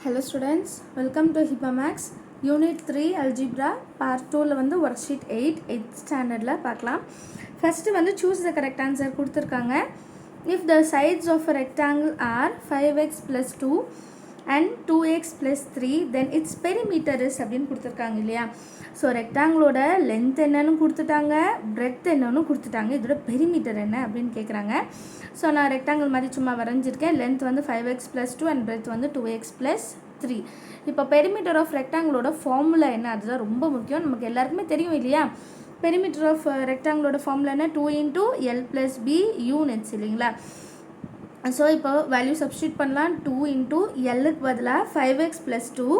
Hello students, welcome to HIPAMAX Unit 3 Algebra Part 2ல வந்து Worksheet 8 8th standardல பார்க்கலாம். First வந்து choose the correct answer கொடுத்திருக்காங்க. If the sides of a rectangle are 5x plus 2 and 2x plus 3 then its perimeter is அப்படின்னு கொடுத்திருக்காங்க இல்லையா. So ரெக்டாங்கிளோட length என்னன்னு கொடுத்துட்டாங்க, breadth என்னன்னு கொடுத்துட்டாங்க, இதோட பெரிமீட்டர் என்ன அப்படின்னு கேட்குறாங்க. ஸோ நான் ரெக்டாங்கிள் மாதிரி சும்மா வரைஞ்சிருக்கேன். லென்த் வந்து 5x plus 2 அண்ட் பிரெத் வந்து 2x plus 3. இப்போ பெரிமீட்டர் ஆஃப் ரெக்டாங்கிளோட ஃபார்முலா என்ன, அதுதான் ரொம்ப முக்கியம். நமக்கு எல்லாருக்குமே தெரியும் இல்லையா. பெரிமீட்டர் ஆஃப் ரெக்டாங்கிளோட ஃபார்முலா என்ன, 2 into L plus B units இல்லைங்களா. ஸோ இப்போ வேல்யூ சப்ஸ்டியூட் பண்ணலாம். 2 into Lக்கு பதிலாக 5x plus 2,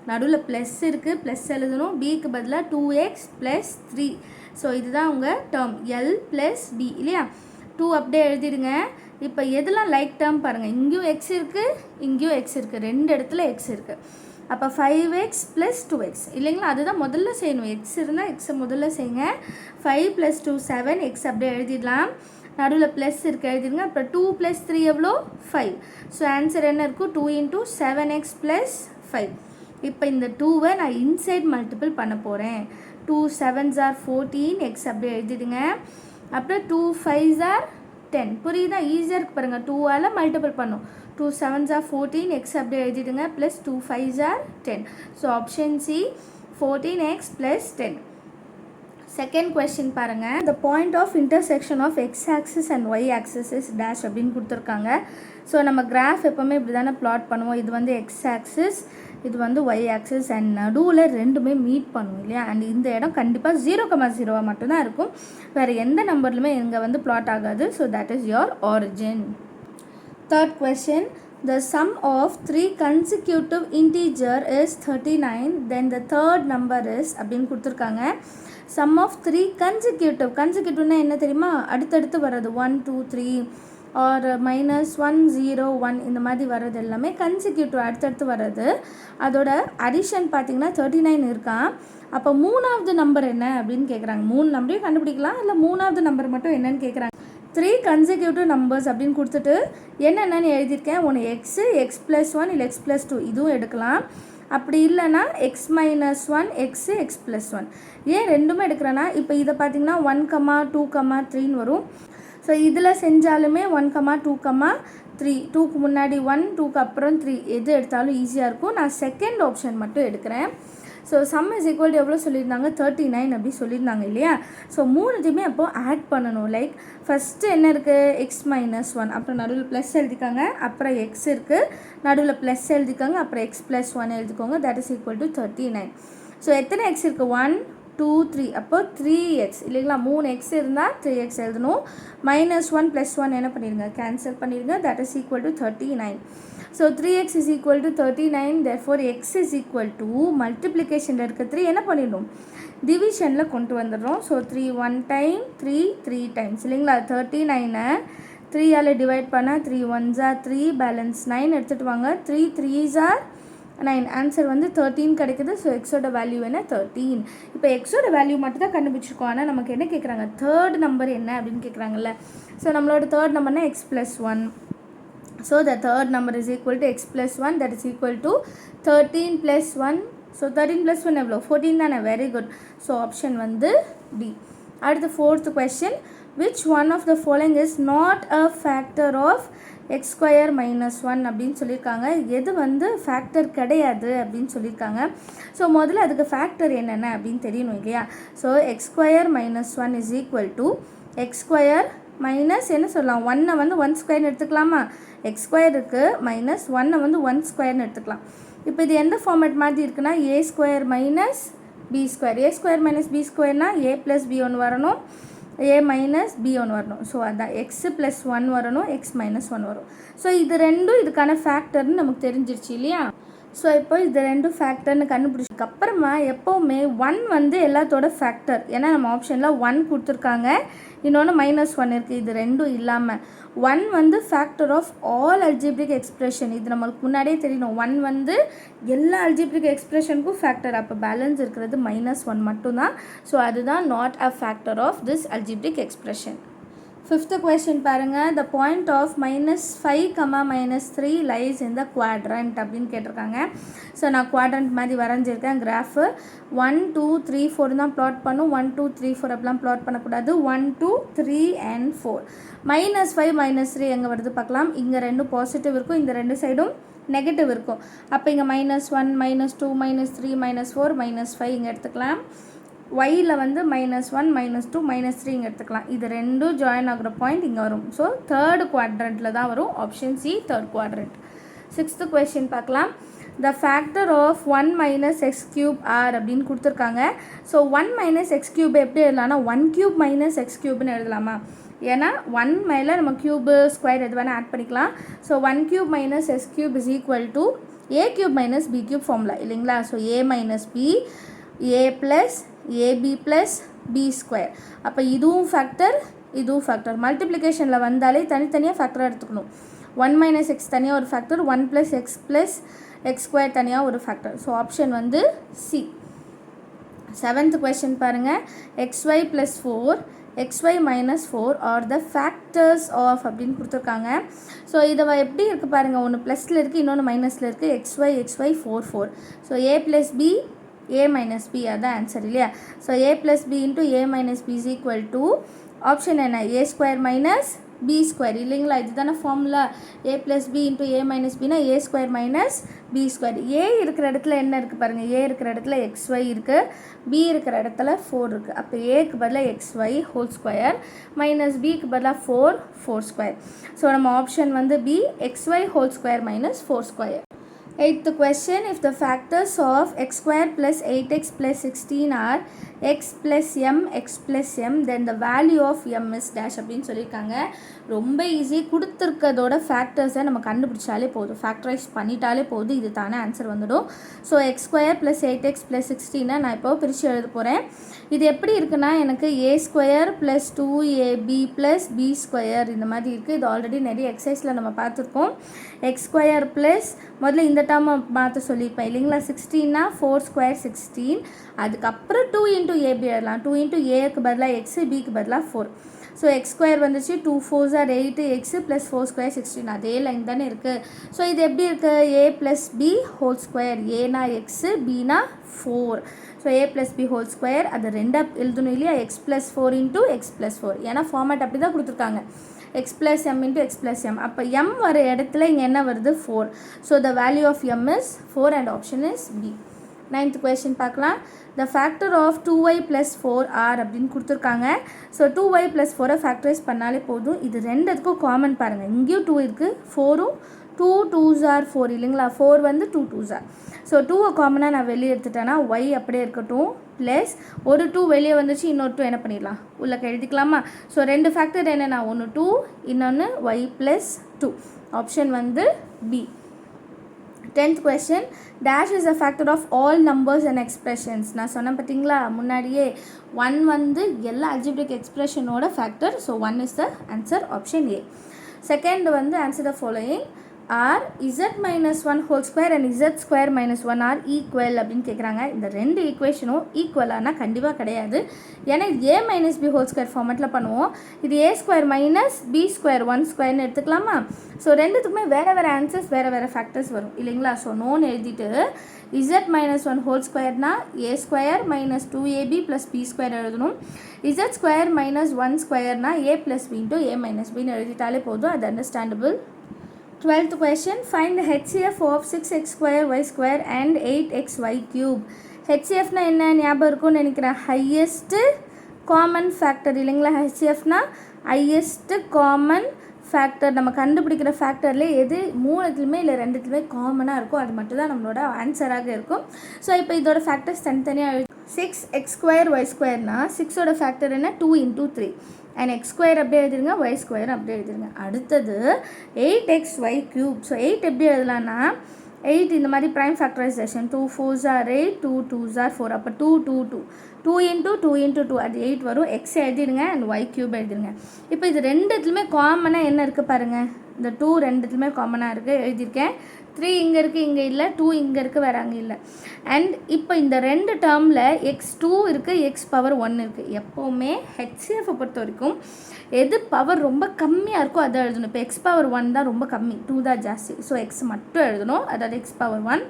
நடுவில் ப்ளஸ் இருக்குது, ப்ளஸ் எழுதணும். பிக்கு பதிலாக 2x plus 3. ஸோ இதுதான் உங்கள் டேர்ம் L plus B இல்லையா. 2 அப்படியே எழுதிடுங்க. இப்போ எதெல்லாம் லைக் டேர்ம் பாருங்கள், இங்கேயும் எக்ஸ் இருக்குது, இங்கேயும் எக்ஸ் இருக்குது, ரெண்டு இடத்துல எக்ஸ் இருக்குது. அப்போ 5x plus 2x இல்லைங்களா, அதுதான் முதல்ல செய்யணும். எக்ஸ் இருந்தால் எக்ஸை முதல்ல செய்யுங்க. 5 plus 2 7, எக்ஸ் அப்படியே எழுதிடலாம். நடுவில் ப்ளஸ் இருக்குது எழுதிடுங்க. அப்புறம் 2 plus 3 எவ்வளோ 5. ஸோ ஆன்சர் என்ன இருக்கும், 2 into 7x plus 5. இப்போ இந்த 2வை நான் இன்சைட் மல்டிபிள் பண்ண போகிறேன். 2 7s are 14, எக்ஸ் அப்படியே எழுதிடுங்க. அப்புறம் 2 5s are 10. புரியுதா, ஈஸியாக இருக்குது பாருங்கள். 2ஆல் மல்டிபிள் பண்ணும். 2 7s are 14, எக்ஸ் அப்படியே எழுதிடுங்க. Plus 2 5s are 10. So option C 14x plus 10. Second question பாருங்கள். the point of intersection of x axis and y axis is dash அப்படின்னு கொடுத்துருக்காங்க. ஸோ நம்ம கிராஃப் எப்போவுமே இப்படி தானே ப்ளாட் பண்ணுவோம். இது வந்து எக்ஸ் ஆக்சிஸ், இது வந்து ஒய் ஆக்சிஸ், அண்ட் நடுவில் ரெண்டுமே மீட் பண்ணுவோம் இல்லையா. அண்ட் இந்த இடம் கண்டிப்பாக 0,0 மட்டும்தான் இருக்கும், வேறு எந்த நம்பர்லுமே இங்கே வந்து ப்ளாட் ஆகாது. So that is your origin. Third question, the sum of 3 consecutive integer is 39, then the third number is அப்படின்னு கொடுத்துருக்காங்க. sum of 3 consecutive என்ன தெரியுமா, அடுத்தடுத்து வர்றது 1 2 3 ஆர் -1 0 1 இந்த மாதிரி வர்றது எல்லாமே கன்சிக்யூட்டிவ் அடுத்தடுத்து வர்றது. அதோட அடிஷன் பார்த்திங்கன்னா 39 இருக்கான். அப்போ மூணாவது நம்பர் என்ன அப்படின்னு கேட்குறாங்க. 3 நம்பரையும் கண்டுபிடிக்கலாம், இல்லை மூணாவது நம்பர் மட்டும் என்னன்னு கேட்குறாங்க. 3 consecutive numbers அப்படின்னு கொடுத்துட்டு என்னென்னு எழுதியிருக்கேன். ஒன்று எக்ஸு, எக்ஸ் ப்ளஸ் 1 இல்லை எக்ஸ் ப்ளஸ் 2 இதுவும் எடுக்கலாம். அப்படி இல்லைன்னா x minus 1 x X plus 1. ஏன் ரெண்டுமே எடுக்கிறேன்னா, இப்போ இதை பார்த்திங்கன்னா 1, 2, 3 வரும். ஸோ இதில் செஞ்சாலுமே 1, 2, 3, 2க்கு முன்னாடி 1, 2க்கு அப்புறம் 3 எது எடுத்தாலும் ஈஸியாக இருக்கும். நான் செகண்ட் ஆப்ஷன் மட்டும் எடுக்கிறேன். So some is equal to எவ்வளோ சொல்லியிருந்தாங்க, 39 அப்படி சொல்லியிருந்தாங்க இல்லையா. ஸோ மூணுத்தையுமே அப்போது ஆட் பண்ணணும். லைக் ஃபஸ்ட்டு என்ன இருக்குது, எக்ஸ் மைனஸ் 1, அப்புறம் நடுவில் ப்ளஸ் எழுதிக்காங்க, அப்புறம் எக்ஸ் இருக்குது, நடுவில் ப்ளஸ் எழுதிக்காங்க, அப்புறம் எக்ஸ் ப்ளஸ் 1 எழுதிக்கோங்க. That is equal to 39. So எத்தனை எக்ஸ் இருக்குது, 1 2 3, அப்போ 3x இல்லைங்களா. 3 எக்ஸ் இருந்தால் 3x எழுதணும். -1 + 1 என்ன பண்ணிடுங்க, கேன்சல் பண்ணிடுங்க. That is equal to 39. So 3x is equal to 39. therefore x is equal to மல்டிப்ளிகேஷனில் இருக்க 3 என்ன பண்ணிடணும், டிவிஷனில் கொண்டு வந்துடுறோம். ஸோ 3 1 டைம், 3 3 டைம்ஸ் இல்லைங்களா. 39 3ஆல் டிவைட் பண்ணால் 3 1s are 3, பேலன்ஸ் 9 எடுத்துகிட்டு வாங்க. 3 3s are 9, ஆன்சர் வந்து 13 கிடைக்குது. ஸோ எக்ஸோட வேல்யூ என்ன, 13. இப்போ எக்ஸோட வேல்யூ மட்டும் தான் கண்டுபிடிச்சிருக்கோம். ஆனால் நமக்கு என்ன கேட்குறாங்க, தேர்ட் நம்பர் என்ன அப்படின்னு கேட்குறாங்கல்ல. ஸோ நம்மளோட தேர்ட் நம்பர்னா x plus 1. So the third number is equal to x plus 1, that is equal to 13 plus 1. So 13 plus 1 எவ்வளோ, 14 தானே. Very good. ஸோ ஆப்ஷன் வந்து டி. அடுத்து fourth question, which one of the following is not a factor of x square minus 1 அப்படின்னு சொல்லியிருக்காங்க. எது வந்து factor கிடையாது அப்படின்னு சொல்லியிருக்காங்க. ஸோ முதல்ல அதுக்கு ஃபேக்டர் என்னென்ன அப்படின்னு தெரியணும் இல்லையா. So x square minus 1 is equal to x square minus என்ன சொல்லலாம், 1 வந்து 1 ஸ்கொயர்னு எடுத்துக்கலாமா. எக்ஸ் ஸ்கொயர் இருக்குது, மைனஸ் 1 வந்து 1 ஸ்கொயர்னு எடுத்துக்கலாம். இப்போ இது எந்த ஃபார்மேட் மாதிரி இருக்குன்னா, ஏ ஸ்கொயர் மைனஸ் பி ஸ்கொயர். ஏ ஸ்கொயர் மைனஸ் பி ஸ்கொயர்னால் ஏ ப்ளஸ் பி ஒன்று வரணும், ஏ மைனஸ் பி ஒன்று வரணும். ஸோ அதான் எக்ஸ் ப்ளஸ் 1 வரணும், எக்ஸ் மைனஸ் 1 வரும். ஸோ இது ரெண்டும் இதுக்கான ஃபேக்டர்னு நமக்கு தெரிஞ்சிருச்சு இல்லையா. ஸோ இப்போ இது ரெண்டும் ஃபேக்டர்னு கண்டுபிடிச்சதுக்கு அப்புறமா எப்போவுமே 1 வந்து எல்லாத்தோட ஃபேக்டர். ஏன்னா நம்ம ஆப்ஷனில் 1 கொடுத்துருக்காங்க, இன்னொன்று -1 இருக்குது. இது ரெண்டும் இல்லாமல் 1 வந்து factor of all algebraic expression. இது நம்மளுக்கு முன்னாடியே தெரியணும். 1 வந்து எல்லா அல்ஜிப்ரிக் எக்ஸ்பிரஷனுக்கும் ஃபேக்டர். அப்போ பேலன்ஸ் இருக்கிறது -1 மட்டும்தான். ஸோ அதுதான் not a factor of this algebraic expression. Fifth question பாருங்கள், the point of -5, -3 lies in the quadrant அப்படின்னு கேட்டிருக்காங்க. ஸோ நான் குவாட்ரண்ட் மாதிரி வரைஞ்சிருக்கேன். கிராஃபு 1 2 3 4 தான் ப்ளாட் பண்ணும். 1 2 3 4 அப்படிலாம் ப்ளாட் பண்ணக்கூடாது. 1 2 3 and 4. -5 -3 எங்கே வருது பார்க்கலாம். இங்கே 2 பாசிட்டிவ் இருக்கும், இந்த 2 சைடும் நெகட்டிவ் இருக்கும். அப்போ இங்கே -1 -2 -3 -4 -5 இங்கே எடுத்துக்கலாம். ஒயில் வந்து -1 -2 -3 இங்கே எடுத்துக்கலாம். இது ரெண்டும் ஜாயின் ஆகிற பாயிண்ட் இங்கே வரும். ஸோ தேர்ட் குவாட்ரண்ட்டில் தான் வரும். Option C third quadrant. Sixth question பார்க்கலாம். The factor of 1 - x³ r அப்படின்னு கொடுத்துருக்காங்க. ஸோ 1 - x³ எப்படி எழுதலாம்னா 1³ - x³ எழுதலாமா? ஏன்னா 1 மேலே நம்ம க்யூபு ஸ்கொயர் எது வேணால் ஆட் பண்ணிக்கலாம். So 1³ - s³ is equal to a³ - b³ formula இல்லைங்களா? So a - b a + ab + b square. அப்போ இதுவும் ஃபேக்டர், இதுவும் ஃபேக்டர். மல்டிப்ளிகேஷனில் வந்தாலே தனித்தனியாக ஃபேக்டராக எடுத்துக்கணும். 1 - x தனியாக ஒரு ஃபேக்டர், 1 + x + x² தனியாக ஒரு ஃபேக்டர். ஸோ ஆப்ஷன் வந்து சி. செவன்த் கொஸ்டின் பாருங்கள். xy + 4 xy - 4 are the factors of அப்படின்னு கொடுத்துருக்காங்க. ஸோ இதை எப்படி இருக்குது பாருங்கள். ஒன்று ப்ளஸில் இருக்குது, இன்னொன்று மைனஸில் இருக்குது. xy 4 4. So a + b a - b அதான் ஆன்சர் இல்லையா? So a + b × a - b is equal to option என்ன? a² - b ஸ்கொயர் இல்லைங்களா? இதுதானே formula. a + b × a - b னா a² - b ஸ்கொயர். a இருக்கிற இடத்துல என்ன இருக்குது பாருங்கள். a இருக்கிற இடத்துல xy இருக்குது, b இருக்கிற இடத்துல 4 இருக்குது. அப்போ aக்கு பதிலாக xy ஹோல் ஸ்கொயர் -bக்கு பதிலாக 4 ஸ்கொயர். ஸோ நம்ம ஆப்ஷன் வந்து b xy whole square -4 square. Eighth question, if the factors of x² + 8x + 16 are x + m x + m, then the value of m is dash அப்படின்னு சொல்லியிருக்காங்க. ரொம்ப easy. கொடுத்துருக்கதோட ஃபேக்டர்ஸை நம்ம கண்டுபிடிச்சாலே போதும், factorise பண்ணிட்டாலே போதும், இது தானே ஆன்சர் வந்துடும். ஸோ x² + 8x + 16 நான் இப்போ பிரித்து எழுத போகிறேன். இது எப்படி இருக்குன்னா, எனக்கு a² + 2ab + b² இந்த மாதிரி இருக்குது. இது ஆல்ரெடி நிறைய எக்ஸசைஸில் நம்ம பார்த்துருக்கோம். x² + முதல்ல இந்த டேர்மை மாற்ற சொல்லியிருப்பேன் இல்லைங்களா? 16னா 4² 16. அதுக்கப்புறம் 2 × ab எழுதலாம். 2 × aக்கு பதிலாக x, bக்கு பதிலாக 4. ஸோ x² வந்துச்சு. 2 4s are 8 x + 4² 16. அதே லைன் தானே இருக்குது. ஸோ இது எப்படி இருக்குது? a + b whole square. ஏனா x, bனா 4. So a + b whole square அது ரெண்டாக எழுதணும் இல்லையா? x + 4 × x + 4. ஏன்னா ஃபார்மேட் அப்படி தான் கொடுத்துருக்காங்க. x + m × x + m. அப்போ m வர இடத்துல இங்கே என்ன வருது? 4. So the value of m is 4 and option is B. Ninth question பார்க்கலாம். the factor of 2y + 4r அப்படின்னு கொடுத்துருக்காங்க. ஸோ 2y + 4 ஃபேக்டரைஸ் பண்ணாலே போதும். இது ரெண்டுத்துக்கும் காமன் பாருங்கள். இங்கேயும் 2 இருக்குது, 4ம் 2 2s are 4 இல்லைங்களா? 4 வந்து 2 2s are. ஸோ 2வை காமனாக நான் வெளியே எடுத்துட்டேன்னா y அப்படியே இருக்கட்டும், ப்ளஸ் ஒரு 2 வெளியே வந்துச்சு, இன்னொரு 2 என்ன பண்ணிடலாம்? உள்ளே எழுதிக்கலாமா? ஸோ ரெண்டு ஃபேக்டர் என்னென்னா, ஒன்று 2, இன்னொன்று y + 2. ஆப்ஷன் வந்து B. 10th question, dash is a factor of all numbers and expressions. நான் சொன்னேன் பார்த்தீங்களா முன்னாடியே, 1 வந்து எல்லா algebraic எக்ஸ்பிரஷனோட ஃபேக்டர். So 1 is the answer, option A. Second வந்து answer the following. are z - 1 whole square and z² - 1 are equal அப்படின்னு கேட்குறாங்க. இந்த ரெண்டு ஈக்குவேஷனும் ஈக்குவலானா கண்டிப்பாக கிடையாது. ஏன்னா இது a - b whole square ஃபார்மேட்டில் பண்ணுவோம். இது a² - b² 1² எடுத்துக்கலாமா? ஸோ ரெண்டுத்துக்குமே வேறு வேறு ஆன்சர்ஸ், வேறு வேறு ஃபேக்டர்ஸ் வரும் இல்லைங்களா? ஸோ நோன்னு எழுதிட்டு z - 1 whole squareனா a² - 2ab + b² எழுதணும். z² - 1² a + b × a - b எழுதிட்டாலே போதும். அது understandable. 12th question, find the HCF of 6x² y² and 8xy³. HCFனா என்ன ஞாபகம் இருக்கும்னு நினைக்கிறேன். ஹையஸ்ட் காமன் ஃபேக்டர் இல்லைங்களா? HCFனா ஹையஸ்ட் காமன் ஃபேக்டர். நம்ம கண்டுபிடிக்கிற ஃபேக்டர்லேயே எது மூணுத்துலையுமே இல்லை ரெண்டுத்துலையுமே காமனாக இருக்கும், அது மட்டும் தான் நம்மளோட ஆன்சராக இருக்கும். ஸோ இப்போ இதோட ஃபேக்டர்ஸ் தனித்தனியாக 6x² y²னா 6ஓட ஃபேக்டர் என்ன? 2 × 3. அண்ட் x² அப்படியே எழுதிருங்க, y² அப்படியே எழுதிருங்க. அடுத்தது 8xy³. ஸோ 8 எப்படி எழுதலான்னா, 8 இந்த மாதிரி prime factorisation 2 4s are 8, 2 2s are 4. அப்போ 2 2 2 2 into 2 into 2 அது 8 வரும். எக்ஸ் எழுதிடுங்க அண்ட் ஒய் க்யூப் எழுதிடுங்க. இப்போ இது ரெண்டுத்துலையுமே காமனாக என்ன இருக்குது பாருங்கள். இந்த 2 ரெண்டுத்துலையுமே காமனாக இருக்குது எழுதியிருக்கேன். 3 இங்கே இருக்குது, இங்கே இல்லை. 2 இங்கே இருக்குது, வேறு அங்கே இல்லை. அண்ட் இப்போ இந்த ரெண்டு டேர்மில் x2 இருக்குது, x பவர் 1 இருக்குது. எப்போவுமே ஹெச்சிஎஃப்பை பொறுத்த வரைக்கும் எது பவர் ரொம்ப கம்மியாக இருக்கோ அதை எழுதணும். இப்போ x பவர் 1 தான் ரொம்ப கம்மி, 2 தான் ஜாஸ்தி. ஸோ எக்ஸ் மட்டும் எழுதணும், அதாவது x பவர் 1.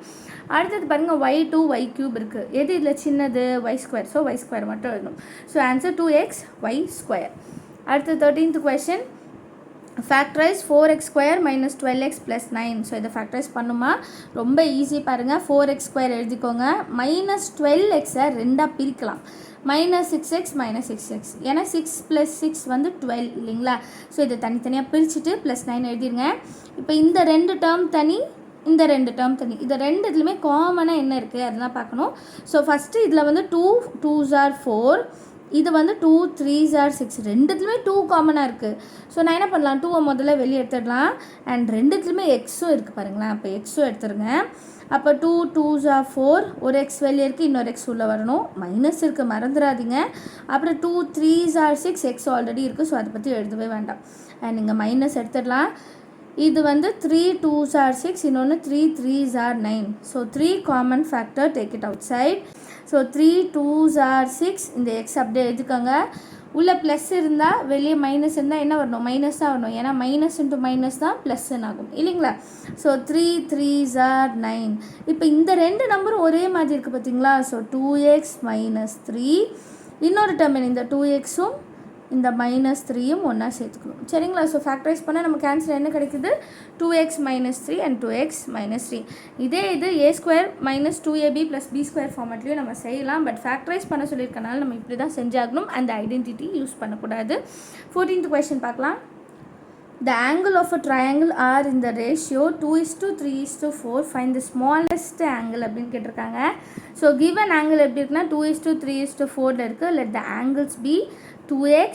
அடுத்தது பாருங்கள் y2 y க்யூப் இருக்குது. எது இதில் சின்னது y square. So y square மட்டும் எழுதணும். So answer 2x y square. அடுத்து 13th question. Factorise 4x square minus 12x plus 9. So இதை ஃபேக்டரைஸ் பண்ணுமா? ரொம்ப ஈஸி பாருங்கள். 4x ஸ்கொயர் எழுதிக்கோங்க. மைனஸ் 12xை ரெண்டாக பிரிக்கலாம். Minus 6x minus 6x. ஏன்னா 6 ப்ளஸ் 6 வந்து 12 இல்லைங்களா? ஸோ இதை தனித்தனியாக பிரிச்சுட்டு ப்ளஸ் 9 எழுதிடுங்க. இப்போ இந்த ரெண்டு டேர்ம் தனி, இந்த ரெண்டு டேர்ம் தனி. இது ரெண்டு இதுலையுமே காமனாக என்ன இருக்குது அதெல்லாம் பார்க்கணும். ஸோ ஃபஸ்ட்டு இதில் வந்து 2 2s are 4, இது வந்து 2 3s are 6. ரெண்டுத்துலையுமே 2 காமனாக இருக்குது. ஸோ நான் என்ன பண்ணலாம், 2 முதல்ல வெளியே எடுத்துடலாம். அண்ட் ரெண்டுத்துலையுமே எக்ஸும் இருக்குது பாருங்களேன். அப்போ எக்ஸும் எடுத்துருங்க. அப்போ 2 2s are 4, ஒரு எக்ஸ் வெளியே இருக்குது, இன்னொரு எக்ஸ் உள்ளே வரணும். மைனஸ் இருக்குது மறந்துடாதீங்க. அப்புறம் 2 3s are 6, எக்ஸ் ஆல்ரெடி இருக்குது. ஸோ அதை பற்றி எழுதவே வேண்டாம். அண்ட் நீங்கள் மைனஸ் எடுத்துடலாம். இது வந்து 3 2s are 6, இன்னொன்று 3 3s are 9. So 3 common factor, take it outside. So 3 2s are 6, இந்த எக்ஸ் அப்படியே எழுதிக்கோங்க. உள்ள ப்ளஸ் இருந்தால் வெளியே மைனஸ் இருந்தால் என்ன வரணும், மைனஸ் தான் வரணும். ஏன்னா மைனஸ் இன்ட்டு மைனஸ் தான் ப்ளஸ்ன்னு ஆகும் இல்லைங்களா? So 3 3s are 9. இப்போ இந்த ரெண்டு நம்பரும் ஒரே மாதிரி இருக்குது பார்த்தீங்களா? ஸோ 2x மைனஸ் 3, இன்னொரு டேர்ம் இந்த 2xும் இந்த மைனஸ் 3யும் ஒன்றா சேர்த்துக்கணும் சரிங்களா? ஸோ ஃபேக்டரைஸ் பண்ணால் நமக்கு ஆன்சர் என்ன கிடைக்குது, 2x minus 3 and 2x minus 3. இதே இது a square minus 2ab plus b square ஃபார்மேட்லேயும் நம்ம செய்யலாம். பட் ஃபேக்டரைஸ் பண்ண சொல்லியிருக்கனால நம்ம இப்படி தான் செஞ்சாகணும். அந்த ஐடென்டிட்டி யூஸ் பண்ணக்கூடாது. 14th கொஸ்டின் பார்க்கலாம். The angle of a triangle are in the ratio 2:3:4. Find the smallest angle அப்படின்னு கேட்டிருக்காங்க. ஸோ given angle எப்படி இருக்குன்னா 2:3:4 இருக்குது. Let the angles be 2x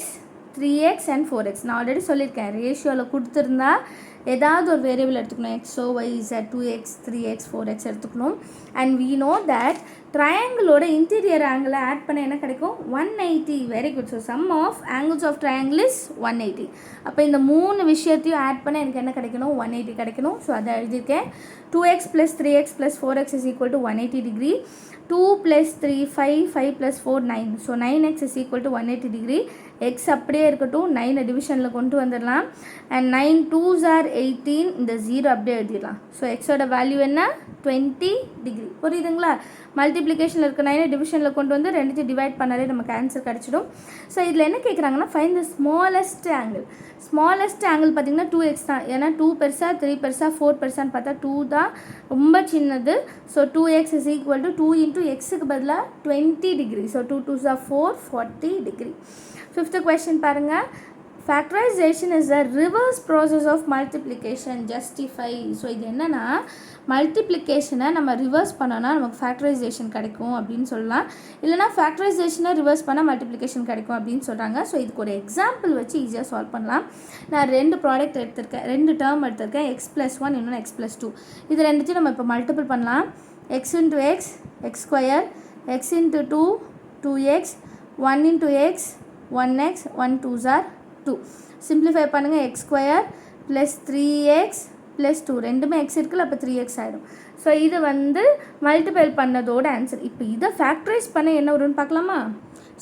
3x and 4x. நான் ஆல்ரெடி சொல்லியிருக்கேன், ரேஷியோவில் கொடுத்துருந்தா ஏதாவது ஒரு வேரியபிள் எடுத்துக்கணும். Exo Y Z 2x 3x 4x எடுத்துக்கணும். அண்ட் we know that ட்ரையாங்கிளோட இன்டீரியர் ஆங்கிளை ஆட் பண்ண என்ன கிடைக்கும், 180. Very good. So sum of angles of triangle is 180. அப்போ இந்த மூணு விஷயத்தையும் ஆட் பண்ண எனக்கு என்ன கிடைக்கணும், 180 கிடைக்கணும். ஸோ அதை எழுதியிருக்கேன். 2x + 3x + 4x is equal to 180 degree. 2 + 3 5, 5 + 4 9. So 9x is equal to 180 degree. X அப்படியே இருக்கட்டும், 9 டிவிஷனில் கொண்டு வந்துடலாம். அண்ட் 9 2s are 18, இந்த 0 அப்படியே எழுதிடலாம். ஸோ எக்ஸோட வேல்யூ என்ன, 20 டிகிரி. புரியுதுங்களா? மல்டிப்ளிகேஷனில் இருக்க 9 டிவிஷனில் கொண்டு வந்து ரெண்டுத்தையும் டிவைட் பண்ணாலே நமக்கு ஆன்சர் கிடச்சிடும். ஸோ இதில் என்ன கேட்குறாங்கன்னா, find the smallest angle. Smallest angle பார்த்திங்கன்னா 2x தான். ஏன்னா 2 பெருசா 3 பெருசா 4 பெருசான்னு பார்த்தா 2 தான் ரொம்ப சின்னது. So 2x is equal to 2 into xக்கு பதிலாக 20 degree. So 2 2s are 4, 40 degree. 5th question பாருங்கள். Factorization is a reverse process of multiplication. Justify. So இது என்னென்னா, மல்டிப்ளிகேஷனை நம்ம ரிவர்ஸ் பண்ணோன்னா நமக்கு ஃபேக்டரைசேஷன் கிடைக்கும் அப்படின்னு சொல்லலாம். இல்லைனா ஃபேக்டரைசேஷனை ரிவர்ஸ் பண்ணால் மல்டிப்ளிகேஷன் கிடைக்கும் அப்படின்னு சொல்கிறாங்க. ஸோ இதுக்கு ஒரு எக்ஸாம்பிள் வச்சு ஈஸியாக சால்வ் பண்ணலாம். நான் 2 ப்ராடக்ட் எடுத்திருக்கேன், 2 டேர்ம் எடுத்திருக்கேன். x + 1 இன்னொன்று x + 2. இது ரெண்டுத்தையும் நம்ம இப்போ மல்டிபிள் பண்ணலாம். x into x, x square, x into 2, 2x, 1 into x, 1x, 1 2s are 2. Simplify பண்ணுங்கள். x square plus 3x plus 2, ரெண்டுமே எக்ஸ் இருக்குல்ல, அப்போ 3x ஆகிடும். ஸோ இது வந்து மல்டிபிள் பண்ணதோட ஆன்சர். இப்போ இதை ஃபேக்டரைஸ் பண்ண என்ன வரும்னு பார்க்கலாமா?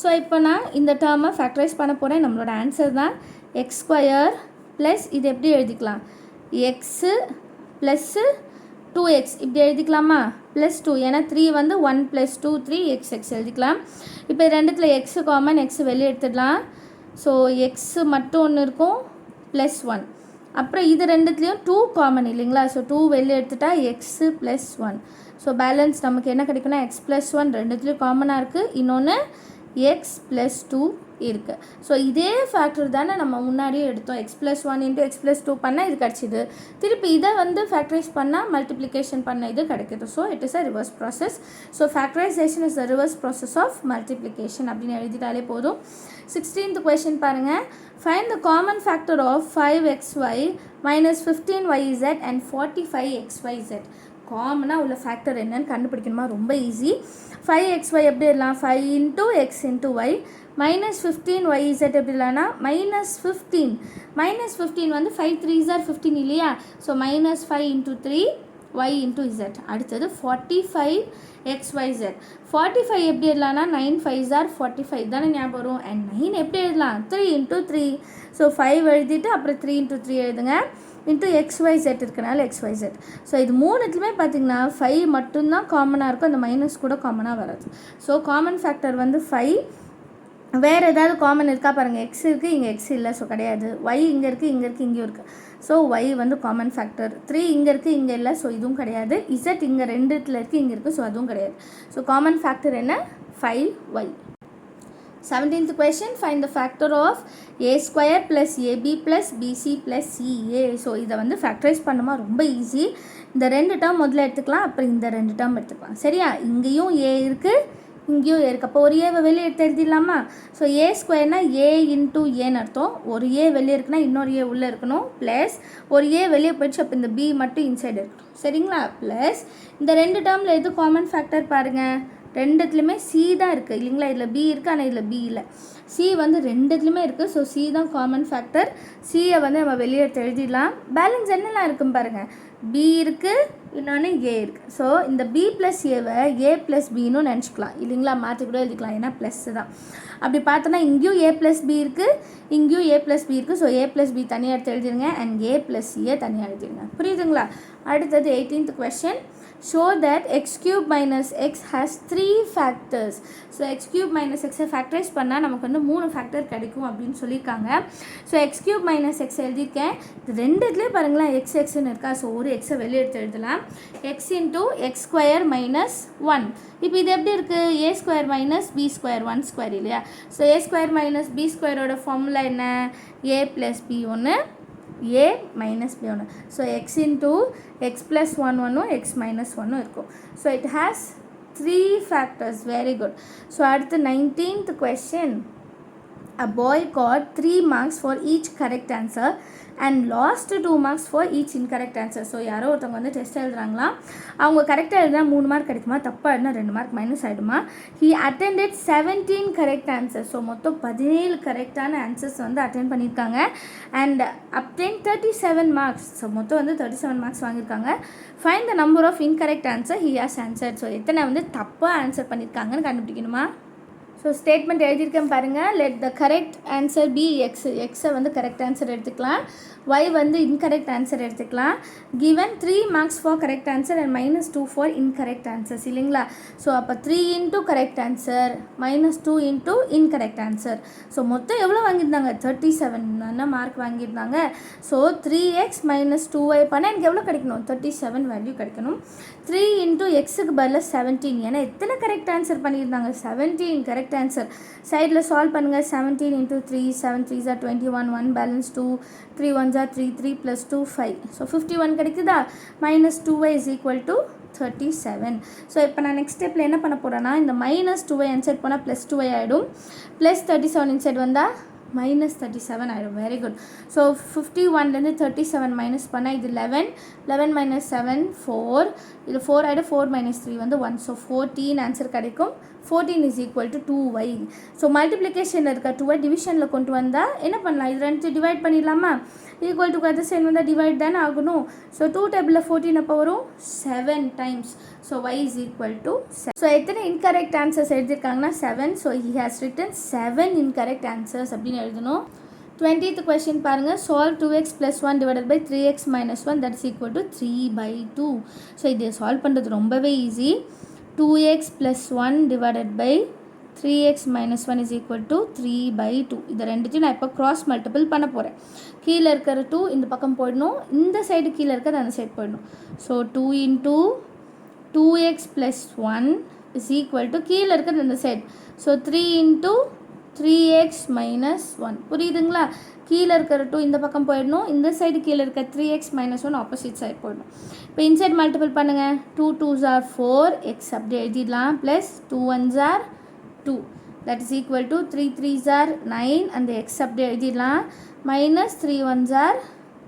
ஸோ இப்போ நான் இந்த டேர்மை ஃபேக்டரைஸ் பண்ண போகிறேன். நம்மளோட ஆன்சர் தான் எக்ஸ் ஸ்கொயர் ப்ளஸ் இது எப்படி எழுதிக்கலாம், எக்ஸு ப்ளஸ்ஸு 2x இப்படி எழுதிக்கலாமா, ப்ளஸ் 2. ஏன்னா 3 வந்து 1 + 2 3 x எழுதிக்கலாம். இப்போ ரெண்டுத்தில் எக்ஸு காமன், எக்ஸு வெளியே எடுத்துடலாம். ஸோ எக்ஸு மட்டும் ஒன்று இருக்கும், ப்ளஸ் 1. அப்புறம் இது ரெண்டுத்துலேயும் 2 காமன் இல்லைங்களா? ஸோ 2 வெளியே எடுத்துட்டா எக்ஸு ப்ளஸ் 1. ஸோ பேலன்ஸ் நமக்கு என்ன கிடைக்குன்னா, x + 1 ரெண்டுத்துலேயும் காமனாக இருக்குது, இன்னொன்று x + 2 இருக்குது. ஸோ இதே ஃபேக்டர் தானே நம்ம முன்னாடியே எடுத்தோம். x + 1 × x + 2 பண்ணால் இது கிடச்சிது. திருப்பி இதை வந்து ஃபேக்டரைஸ் பண்ணால் மல்டிப்ளிகேஷன் பண்ண இது கிடைக்கிது. So it is a reverse process. So factorisation is the reverse process of multiplication அப்படின்னு எழுதிட்டாலே போதும். 16th கொஸ்டின் பாருங்கள். Find the common factor of 5xy - 15yz and 45xyz. காமனாக உள்ள ஃபேக்டர் என்னன்னு கண்டுபிடிக்கணுமா, ரொம்ப ஈஸி. 5xy எப்படி எழுதலாம், 5 into x into y minus 15yz எப்படி இல்லைனா -15 வந்து 5 3s are 15 இல்லையா. So -5 into 3 y into z. அடுத்தது 45xyz. 45 எப்படி எழுதலாம்னா 9 5s are 45 தானே ஞாபகம் வரும். அண்ட் 9 எப்படி எழுதலாம், 3 into 3. ஸோ 5 எழுதிட்டு அப்புறம் 3 into 3 எழுதுங்க. இன்ட்டு XYZ இருக்கனால XYZ. ஸோ இது மூணுத்துலையுமே பார்த்தீங்கன்னா 5 மட்டும்தான் காமனாக இருக்கும், அந்த மைனஸ் கூட காமனாக வராது. ஸோ காமன் ஃபேக்டர் வந்து 5. வேறு ஏதாவது காமன் இருக்கா பாருங்கள், எக்ஸ் இருக்குது இங்கே எக்ஸ் இல்லை, ஸோ கிடையாது. ஒய் இங்கே இருக்குது இங்கேயும் இருக்குது, ஸோ ஒய் வந்து காமன் ஃபேக்டர். 3 இங்கே இருக்குது இங்கே இல்லை, ஸோ இதுவும் கிடையாது. இசட் இங்கே ரெண்டுத்தில் இருக்குது இங்கே இருக்குது, ஸோ அதுவும் கிடையாது. ஸோ காமன் ஃபேக்டர் என்ன, 5y. 17th question, find the factor of a square plus ab plus bc plus ca. So இதை வந்து ஃபேக்டரைஸ் பண்ணுமா ரொம்ப ஈஸி. இந்த 2 டேர்ம் முதல்ல எடுத்துக்கலாம், அப்புறம் இந்த 2 டேர்ம் எடுத்துக்கலாம். சரியா, இங்கேயும் a இருக்குது இங்கேயும் a இருக்குது, அப்போ ஒரு ஏவை வெளியே எடுத்து எழுதிடலாமா. ஸோ a ஸ்கொயர்னா a இன்ட்டு ஏன்னு அர்த்தம். ஒரு a வெளியே இருக்குன்னா இன்னொரு a உள்ளே இருக்கணும், ப்ளஸ் ஒரு a வெளியே போயிடுச்சு, அப்போ இந்த b மட்டும் இன்சைடு இருக்கணும். சரிங்களா, ப்ளஸ் இந்த 2 டேர்மில் எது காமன் ஃபேக்டர் பாருங்கள், ரெண்டுத்துலையுமே சி தான் இருக்குது இல்லைங்களா. இதில் பி இருக்குது ஆனால் இதில் பி இல்லை. சி வந்து ரெண்டுத்துலையுமே இருக்குது, ஸோ சி தான் காமன் ஃபேக்டர். சியை வந்து நம்ம வெளியே எடுத்து எழுதிடலாம். பேலன்ஸ் என்னெல்லாம் இருக்குன்னு பாருங்கள், பி இருக்குது இன்னொன்று ஏ இருக்குது. ஸோ இந்த பி ப்ளஸ் ஏவை ஏ ப்ளஸ் பின்னு நினச்சிக்கலாம் இல்லைங்களா, மாற்றி கூட எழுதிக்கலாம், ஏன்னா ப்ளஸ்ஸு தான். அப்படி பார்த்தோன்னா இங்கேயும் ஏ ப்ளஸ் பி இருக்குது இங்கேயும் ஏ ப்ளஸ் பி இருக்குது. ஸோ ஏ ப்ளஸ் பி தனியாக எடுத்து எழுதிடுங்க, அண்ட் ஏ ப்ளஸ் சியை தனியாக எழுதிடுங்க. புரியுதுங்களா. அடுத்தது 18th question. Show that x cube minus x has 3 factors. So x cube minus x factorise பண்ணால் நமக்கு வந்து 3 ஃபேக்டர் கிடைக்கும் அப்படின்னு சொல்லியிருக்காங்க. So x cube minus x எழுதியிருக்கேன். இது ரெண்டுத்துலேயே பாருங்களேன் எக்ஸ் எக்ஸ்ன்னு இருக்கா. ஸோ ஒரு எக்ஸை வெளியே எடுத்து எழுதலாம். x into x square minus 1. இப்போ இது எப்படி இருக்குது, a square minus b square 1 square இல்லையா. So a square minus b squareோட ஃபார்முலா என்ன, a plus b ஒன்று a minus b ஒன்று. So x into x plus 1 ஒன்றும் x minus 1 இருக்கும். So it has 3 factors. Very good. So அடுத்து 19th question. A boy got 3 marks for each correct answer and lost 2 marks for each incorrect answer. So யாரோ ஒருத்தவங்க வந்து test எழுதுறாங்களா, அவங்க கரெக்டாக எழுதினா 3 mark கிடைக்குமா, தப்பாக எழுதினா 2 மார்க் மைனஸ் ஆகிடுமா. He attended 17 correct answers. So மொத்தம் 17 கரெக்டான ஆன்சர்ஸ் வந்து அட்டென்ட் பண்ணியிருக்காங்க. And obtained 37 marks. ஸோ மொத்தம் வந்து 37 மார்க்ஸ் வாங்கியிருக்காங்க. Find the number of incorrect answer he has answered. So எத்தனை வந்து தப்பாக ஆன்சர் பண்ணியிருக்காங்கன்னு கண்டுபிடிக்கணுமா. ஸோ ஸ்டேட்மெண்ட் எழுதியிருக்கேன் பாருங்கள். Let the correct answer be X. எக்ஸை வந்து கரெக்ட் ஆன்சர் எடுத்துக்கலாம், ஒய் வந்து இன்கரெக்ட் ஆன்சர் எடுத்துக்கலாம். Given 3 marks for correct answer and -2 for incorrect answers இல்லைங்களா. ஸோ அப்போ 3 into correct answer -2 into incorrect answer. So மொத்தம் எவ்வளோ வாங்கியிருந்தாங்க, 37 மார்க் வாங்கியிருந்தாங்க. ஸோ 3x - 2y பண்ணால் எனக்கு எவ்வளோ கிடைக்கணும், 37 வேல்யூ கிடைக்கணும். 3 into எக்ஸுக்கு பதில் 17, ஏன்னா எத்தனை கரெக்ட் ஆன்சர் பண்ணியிருந்தாங்க, 17 கரெக்ட் ஆன்சர். சைடில் சால்வ் பண்ணுங்கள். 17 into 3, 7 3s are 21, 1 balance 2, 3 1s are 3, 3 plus 2 5. So 51 கிடைக்குதா. -2y is equal to 37. So இப்போ நான் நெக்ஸ்ட் ஸ்டெப்பில் என்ன பண்ண போகிறேன்னா, இந்த -2y இன்சைட் போனால் +2y ஆகிடும், +37 இன்சைட் வந்தால் -37 ஆகிடும். Very good. ஸோ 51லேருந்து 37 மைனஸ் பண்ணால் இது 11, 11 - 7 4, இது 4 ஆகிடும், 4 - 3 வந்து 1. ஸோ 14 ஆன்சர் கிடைக்கும். 14 is equal to 2y. So மல்டிப்ளிகேஷனில் இருக்க 2y டிவிஷனில் கொண்டு வந்தால் என்ன பண்ணலாம், இது 2 டிவைட் பண்ணிடலாமா. ஈக்குவல் டு கதை சைன் வந்தால் டிவைட் தானே ஆகணும். ஸோ 2 டேபிளில் 14 அப்போ வரும் 7 times. So y is equal to 7. So எத்தனை இன்கரெக்ட் ஆன்சர்ஸ் எழுதியிருக்காங்கன்னா 7. So he has written 7 incorrect answers அப்படின்னு எழுதணும். 20th question பாருங்கள். Solve 2x + 1 divided by 3x - 1 that is equal to 3/2. So இதை சால்வ் பண்ணுறது ரொம்பவே easy. 2x + 1 divided by 3x - 1 is equal to 3/2. இது ரெண்டுத்தையும் நான் இப்போ க்ராஸ் மல்டிபிள் பண்ண போகிறேன். கீழே இருக்கிற 2 இந்த பக்கம் போயிடணும், இந்த சைடு கீழே இருக்கிறது அந்த சைடு போயிடணும். So 2 into 2x + 1 is equal to கீழே இருக்கிறது இந்த சைடு. So 3 into 3x - 1. புரியுதுங்களா. கீழே இருக்கிற 2 இந்த பக்கம் போயிடணும், இந்த சைடு கீழே இருக்க 3x - 1 ஆப்போசிட் சைடு போயிடணும். இப்போ இன்சைட் மல்டிபிள் பண்ணுங்கள். 2 2s are 4, x அப்படி எழுதிடலாம், plus 2 1s are 2, that is equal to 3 3s are 9, அந்த x அப்படி எழுதிடலாம், -3 1s are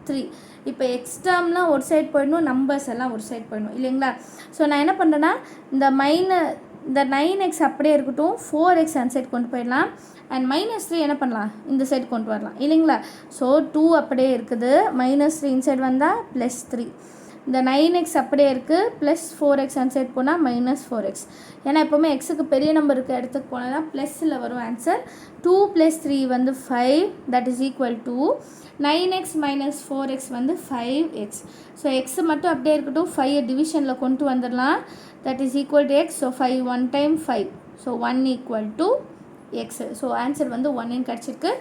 3. இப்போ எக்ஸ் டேர்ம்லாம் ஒரு சைட் போயிடணும், நம்பர்ஸ் எல்லாம் ஒரு சைட் போயிடணும் இல்லைங்களா. ஸோ நான் என்ன பண்ணுறேன்னா இந்த 9x அப்படியே இருக்கட்டும், 4x அந்த சைட் கொண்டு போயிடலாம். அண்ட் -3 என்ன பண்ணலாம், இந்த சைடு கொண்டு வரலாம் இல்லைங்களா. ஸோ 2 அப்படியே இருக்குது, -3 இன்சைட் வந்தால் +3. இந்த 9x அப்படியே இருக்குது, +4x அந்த சைட் போனால் -4x. ஏன்னா எப்போவுமே எக்ஸுக்கு பெரிய நம்பர் இருக்க இடத்துக்கு போனால் தான் ப்ளஸில் வரும் ஆன்சர். 2 + 3 வந்து 5, that is equal to 9x - 4x வந்து 5x. ஸோ எக்ஸு மட்டும் அப்படியே இருக்கட்டும், 5 டிவிஷனில் கொண்டு வந்துடலாம், that is equal to X. So 5 1 time 5, so 1 equal to X. So answer வந்து 1 கிடச்சிருக்கு.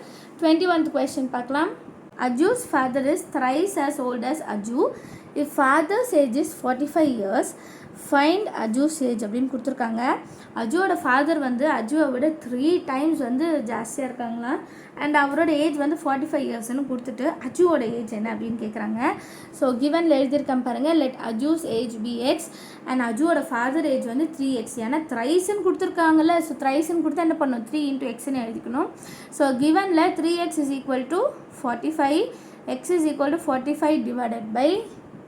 21th question பார்க்கலாம். Aju's father is thrice as old as Aju. If father's age is 45 years, find Aju's age அப்படின்னு கொடுத்துருக்காங்க. அஜுவோட father வந்து அஜுவை விட 3 times வந்து ஜாஸ்தியாக இருக்காங்களா. அண்ட் அவரோட ஏஜ் வந்து 45 இயர்ஸ்னு கொடுத்துட்டு அஜுவோட ஏஜ் என்ன அப்படின்னு கேட்குறாங்க. ஸோ கிவனில் எழுதியிருக்கேன் பாருங்கள், let Aju's age be x and அஜுவோட ஃபாதர் ஏஜ் வந்து 3x. ஏன்னா த்ரைஸ்ன்னு கொடுத்துருக்காங்கல்ல, ஸோ த்ரைஸ்ன்னு கொடுத்தா என்ன பண்ணணும், 3 × xன்னு எழுதிக்கணும். ஸோ கிவனில் 3x is equal to 45, x is equal to 45 divided by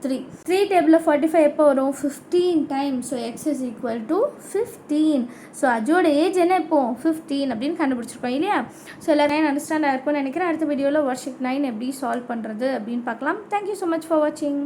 3. 3 டேபிளில் 45 எப்போ வரும், 15 times. So x is equal to 15. So அஜோட ஏஜ் என்ன இப்போ 15 அப்படின்னு கண்டுபிடிச்சிருக்கோம் இல்லையா. ஸோ எல்லாரும் அண்டர்ஸ்டாண்ட் ஆகிருக்கும்னு நினைக்கிறேன். அடுத்த வீடியோவில் worksheet 9 எப்படி சால்வ் பண்ணுறது அப்படின்னு பார்க்கலாம். தேங்க்யூ ஸோ மச் ஃபார் வாட்சிங்.